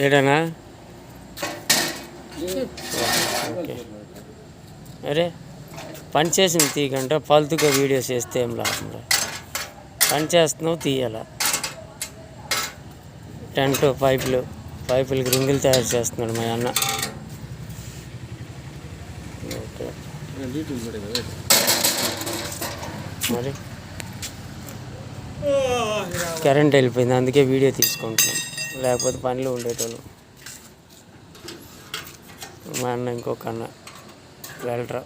ఏడనా? Okay. అరే పని చేసింది తీయకంటే ఫాల్తుగా వీడియోస్ చేస్తే ఏం లాభంరా. పని చేస్తున్నావు తీయాలా. టెంట్ పైపులకి రింగులు తయారు చేస్తున్నాడు మా అన్న. ఓకే మరి కరెంట్ వెళ్ళిపోయింది, అందుకే వీడియో తీసుకుంటున్నాం, లేకపోతే పనిలో ఉండేటోళ్ళు. మా అన్న ఇంకొక అన్న వెళ్ళరా.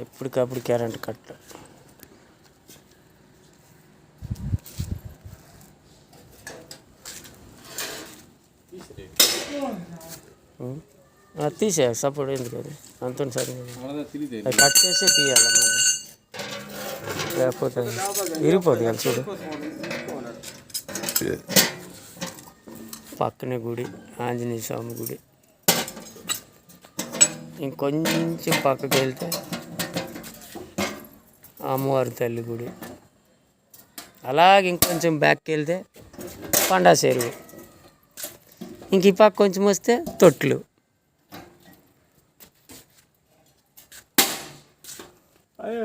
ఎప్పటికప్పుడు కరెంట్ కట్. తీసే సపోర్ట్ ఎందుకు అది అంత సరే కట్ చేసే తీయాలి మళ్ళీ, లేకపోతే విరిగిపోతుంది కదా. చూడు పక్కనే గుడి, ఆంజనేయ స్వామి గుడి. ఇంకొంచెం పక్కకి వెళ్తే అమ్మవారి తల్లి గుడి. అలాగే ఇంకొంచెం బ్యాక్కి వెళ్తే పండా చెరువు. ఇంక ఈ పక్క కొంచెం వస్తే తొట్లు. అయ్యో